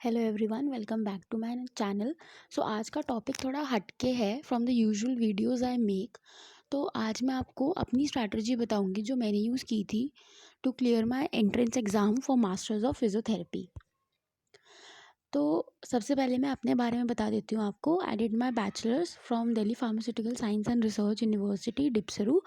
Hello everyone, welcome back to my channel. So आज का topic थोड़ा हटके है from the usual videos I make. तो आज मैं आपको अपनी स्ट्रैटेजी बताऊंगी जो मैंने यूज़ की थी to clear my entrance exam for masters of physiotherapy. तो सबसे पहले मैं अपने बारे में बता देती हूँ आपको। I did my bachelors from Delhi pharmaceutical science and research university DPSRU,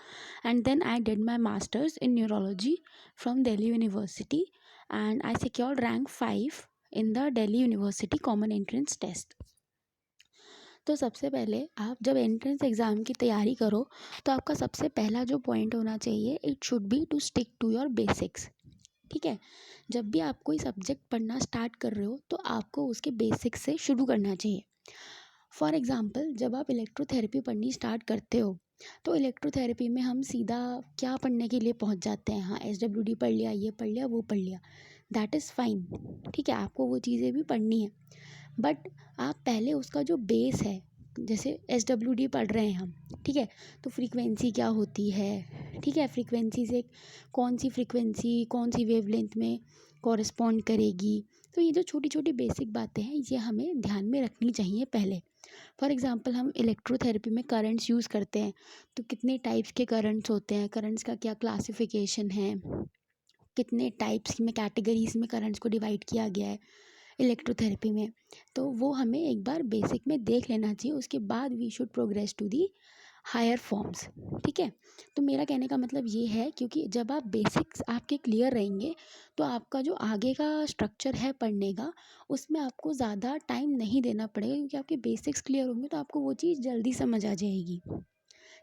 and then I did my masters in neurology from Delhi university, and I secured rank 5 in the Delhi university common entrance test. तो सबसे पहले आप जब एंट्रेंस एग्ज़ाम की तैयारी करो तो आपका सबसे पहला जो पॉइंट होना चाहिए, it should be to stick to your basics. ठीक है, जब भी आप कोई सब्जेक्ट पढ़ना स्टार्ट कर रहे हो तो आपको उसके बेसिक्स से शुरू करना चाहिए। फॉर एग्ज़ाम्पल, जब आप इलेक्ट्रोथेरेपी पढ़नी स्टार्ट करते हो तो इलेक्ट्रोथेरेपी में हम सीधा क्या पढ़ने के लिए पहुंच जाते हैं, हाँ SWD पढ़ लिया, ये पढ़ लिया, वो पढ़ लिया, दैट इज़ फाइन। ठीक है, आपको वो चीज़ें भी पढ़नी है, बट आप पहले उसका जो बेस है, जैसे SWD पढ़ रहे हैं हम, ठीक है, तो फ्रीक्वेंसी क्या होती है, ठीक है, फ्रीक्वेंसी से कौन सी फ्रीक्वेंसी कौन सी वेवलेंथ में कॉरस्पॉन्ड करेगी। तो ये जो छोटी छोटी बेसिक बातें हैं ये हमें ध्यान में रखनी चाहिए पहले। फॉर एग्ज़ाम्पल, हम इलेक्ट्रोथेरेपी में करंट्स यूज़ करते हैं, तो कितने टाइप्स के करंट्स होते हैं, करंट्स का क्या क्लासिफिकेशन है, कितने टाइप्स में कैटेगरीज में करंट्स को डिवाइड किया गया है इलेक्ट्रोथेरेपी में, तो वो हमें एक बार बेसिक में देख लेना चाहिए। उसके बाद we should progress to the higher forms. ठीक है, तो मेरा कहने का मतलब ये है, क्योंकि जब आप बेसिक्स आपके क्लियर रहेंगे तो आपका जो आगे का स्ट्रक्चर है पढ़ने का, उसमें आपको ज़्यादा टाइम नहीं देना पड़ेगा, क्योंकि आपके बेसिक्स क्लियर होंगे तो आपको वो चीज़ जल्दी समझ आ जाएगी।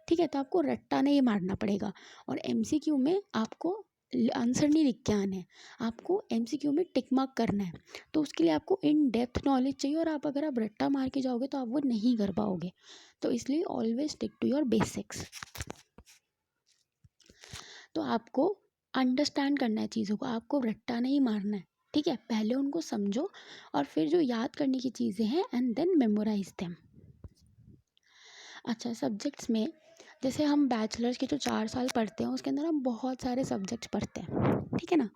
ठीक है, तो आपको रट्टा नहीं मारना पड़ेगा। और MCQ में आपको आंसर नहीं लिख के आना है, आपको MCQ में टिक मार्क करना है। तो उसके लिए आपको इन डेप्थ नॉलेज चाहिए, और अगर आप रट्टा मार के जाओगे तो आप वो नहीं कर पाओगे। तो इसलिए always stick to your basics. तो आपको अंडरस्टैंड करना है चीज़ों को, आपको रट्टा नहीं मारना है। ठीक है, पहले उनको समझो और फिर जो याद करने की चीज़ें हैं एंड देन मेमोराइज देम। अच्छा, सब्जेक्ट्स में जैसे हम बैचलर्स के जो 4 साल पढ़ते हैं उसके अंदर हम बहुत सारे सब्जेक्ट्स पढ़ते हैं, ठीक है ना।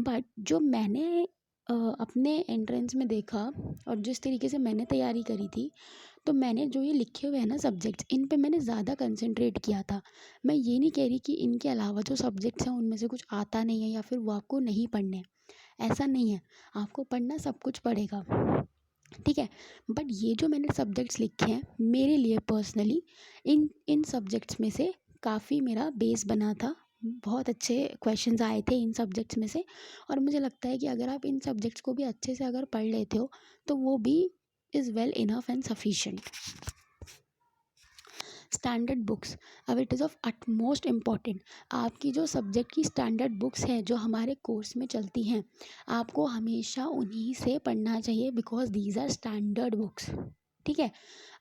बट जो मैंने अपने एंट्रेंस में देखा और जिस तरीके से मैंने तैयारी करी थी, तो मैंने जो ये लिखे हुए हैं ना सब्जेक्ट्स, इन पे मैंने ज़्यादा कंसंट्रेट किया था। मैं ये नहीं कह रही कि इनके अलावा जो सब्जेक्ट्स हैं उनमें से कुछ आता नहीं है या फिर वो आपको नहीं पढ़ने, ऐसा नहीं है, आपको पढ़ना सब कुछ पड़ेगा। ठीक है, बट ये जो मैंने सब्जेक्ट्स लिखे हैं मेरे लिए पर्सनली, इन इन सब्जेक्ट्स में से काफ़ी मेरा बेस बना था। बहुत अच्छे क्वेश्चंस आए थे इन सब्जेक्ट्स में से, और मुझे लगता है कि अगर आप इन सब्जेक्ट्स को भी अच्छे से अगर पढ़ लेते हो तो वो भी is well enough and sufficient. Standard books, अब it is of utmost important. आपकी जो सब्जेक्ट की स्टैंडर्ड बुक्स हैं जो हमारे कोर्स में चलती हैं, आपको हमेशा उन्हीं से पढ़ना चाहिए, because these are standard books. ठीक है,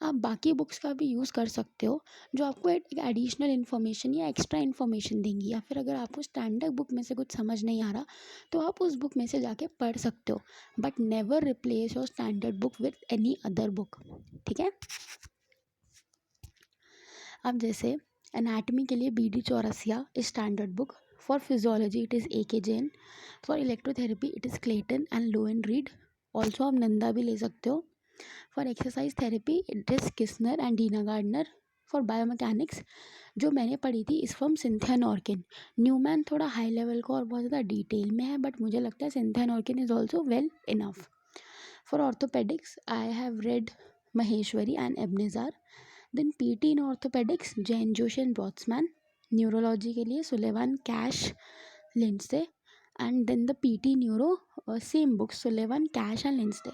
आप बाकी बुक्स का भी यूज़ कर सकते हो जो आपको एक एडिशनल इन्फॉर्मेशन या एक्स्ट्रा इन्फॉर्मेशन देंगी, या फिर अगर आपको स्टैंडर्ड बुक में से कुछ समझ नहीं आ रहा तो आप उस बुक में से जाके पढ़ सकते हो, but never replace your standard book with any other book. ठीक है, अब जैसे एनाटमी के लिए BD Chaurasia is standard book, for physiology it is AK Jain, for electrotherapy it is Clayton and Low and Reed, also आप नंदा भी ले सकते हो। For exercise therapy it is Kisner and Dena Gardiner. For biomechanics जो मैंने पढ़ी थी is from Cynthia Norkin. Neumann थोड़ा हाई लेवल का और बहुत ज़्यादा डिटेल में है, बट मुझे लगता है Cynthia Norkin is also well enough. For orthopaedics I have read Maheshwari and Ebnezar. Then PT in orthopaedics Jain Joshi and Brotzman. Neurology के लिए Sullivan Cash Lindsay, and then the PT neuro same book Sullivan Cash and Lindsay.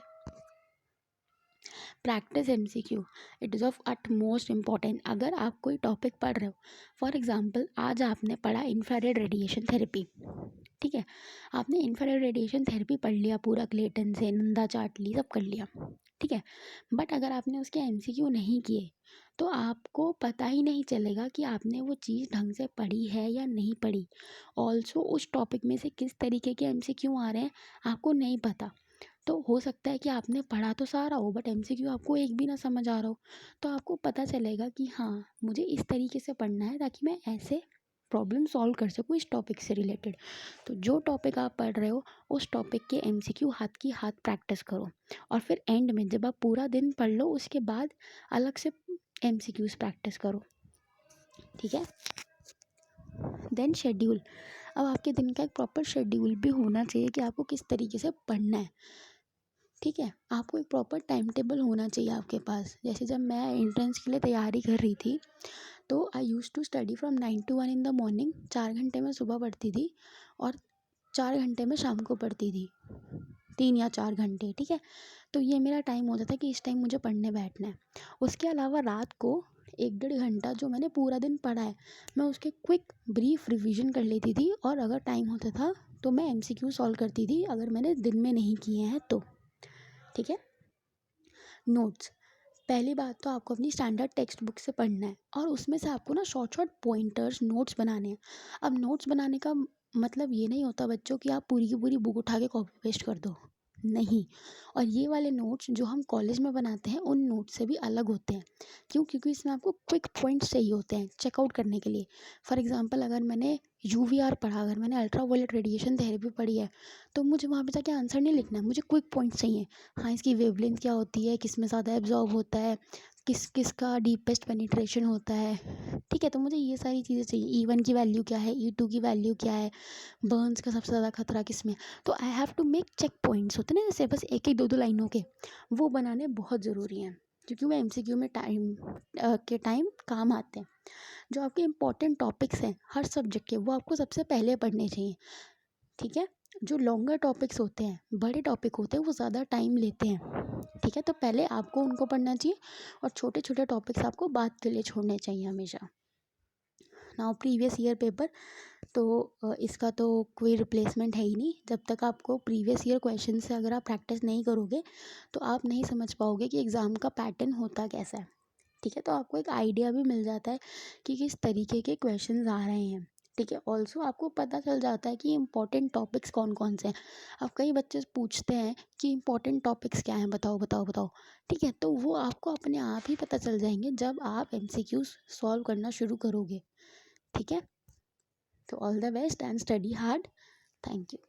Practice MCQ, it is of utmost important. अगर आप कोई topic पढ़ रहे हो, for example आज आपने पढ़ा इंफ्रारेड रेडिएशन थेरेपी, ठीक है, आपने इंफ्रारेड रेडिएशन थेरेपी पढ़ लिया पूरा, क्लेटन से नंदा चार्ट ली, सब कर लिया, ठीक है, बट अगर आपने उसके MCQ नहीं किए तो आपको पता ही नहीं चलेगा कि आपने वो चीज़ ढंग से पढ़ी है या नहीं पढ़ी। ऑल्सो उस टॉपिक में से किस तरीके के MCQ आ रहे हैं आपको नहीं पता, तो हो सकता है कि आपने पढ़ा तो सारा हो बट MCQ आपको एक भी ना समझ आ रहा हो। तो आपको पता चलेगा कि हाँ मुझे इस तरीके से पढ़ना है ताकि मैं ऐसे प्रॉब्लम सॉल्व कर सको इस टॉपिक से रिलेटेड। तो जो टॉपिक आप पढ़ रहे हो उस टॉपिक के एमसीक्यू हाथ की हाथ प्रैक्टिस करो, और फिर एंड में जब आप पूरा दिन पढ़ लो उसके बाद अलग से एमसीक्यूज प्रैक्टिस करो। ठीक है। Then schedule. अब आपके दिन का एक प्रॉपर शेड्यूल भी होना चाहिए कि आपको किस तरीके से पढ़ना है। ठीक है, आपको एक प्रॉपर टाइम टेबल होना चाहिए आपके पास। जैसे जब मैं एंट्रेंस के लिए तैयारी कर रही थी तो I use to study from 9 to 1 in the morning. 4 घंटे में सुबह पढ़ती थी और 4 घंटे में शाम को पढ़ती थी, 3 या 4 घंटे। ठीक है, तो ये मेरा टाइम होता था कि इस टाइम मुझे पढ़ने बैठना है। उसके अलावा रात को 1-1.5 घंटा जो मैंने पूरा दिन पढ़ा है मैं उसके क्विक ब्रीफ रिवीजन कर लेती थी, और अगर टाइम होता था तो मैं एमसीक्यू सॉल्व करती थी अगर मैंने दिन में नहीं किए हैं तो। ठीक है। नोट्स। पहली बात तो आपको अपनी स्टैंडर्ड टेक्स्ट बुक से पढ़ना है और उसमें से आपको ना शॉर्ट शॉर्ट पॉइंटर्स नोट्स बनाने हैं। अब नोट्स बनाने का मतलब ये नहीं होता बच्चों कि आप पूरी की पूरी बुक उठा के कॉपी पेस्ट कर दो, नहीं। और ये वाले नोट्स जो हम कॉलेज में बनाते हैं उन नोट्स से भी अलग होते हैं। क्यों? क्योंकि इसमें आपको क्विक पॉइंट्स चाहिए होते हैं चेकआउट करने के लिए। फॉर एग्जांपल अगर मैंने यूवीआर पढ़ा, अगर मैंने अल्ट्रा वायलेट रेडिएशन थेरेपी पढ़ी है, तो मुझे वहाँ पे जाके आंसर नहीं लिखना है, मुझे क्विक पॉइंट्स चाहिए। हाँ, इसकी वेवलेंथ क्या होती है, किस में ज़्यादा एब्जॉर्ब होता है, किसका डीपेस्ट पेनिट्रेशन होता है। ठीक है, तो मुझे ये सारी चीज़ें चाहिए। E1 की वैल्यू क्या है, E2 की वैल्यू क्या है, बर्न्स का सबसे ज़्यादा खतरा किस में। तो I have to make check points होते हैं ना, जैसे बस एक एक दो दो लाइनों के, वो बनाने बहुत ज़रूरी हैं क्योंकि वो एमसीक्यू में टाइम काम आते हैं। जो आपके इंपॉर्टेंट टॉपिक्स हैं हर सब्जेक्ट के, वो आपको सबसे पहले पढ़ने चाहिए। ठीक है। जो लॉन्गर टॉपिक्स होते हैं, बड़े टॉपिक होते हैं, वो ज़्यादा टाइम लेते हैं। ठीक है, तो पहले आपको उनको पढ़ना चाहिए और छोटे छोटे टॉपिक्स आपको बाद के लिए छोड़ने चाहिए हमेशा। नाउ प्रीवियस ईयर पेपर, तो इसका तो कोई रिप्लेसमेंट है ही नहीं। जब तक आपको प्रीवियस ईयर क्वेश्चन से अगर आप प्रैक्टिस नहीं करोगे तो आप नहीं समझ पाओगे कि एग्ज़ाम का पैटर्न होता कैसा है। ठीक है, तो आपको एक आइडिया भी मिल जाता है कि किस तरीके के क्वेश्चंस आ रहे हैं। ठीक है, ऑल्सो आपको पता चल जाता है कि इंपॉर्टेंट टॉपिक्स कौन कौन से हैं। अब कई बच्चे पूछते हैं कि इंपॉर्टेंट टॉपिक्स क्या हैं, बताओ बताओ बताओ। ठीक है, तो वो आपको अपने आप ही पता चल जाएंगे जब आप एमसीक्यूज सॉल्व करना शुरू करोगे। ठीक है, तो all the best and study hard. Thank you.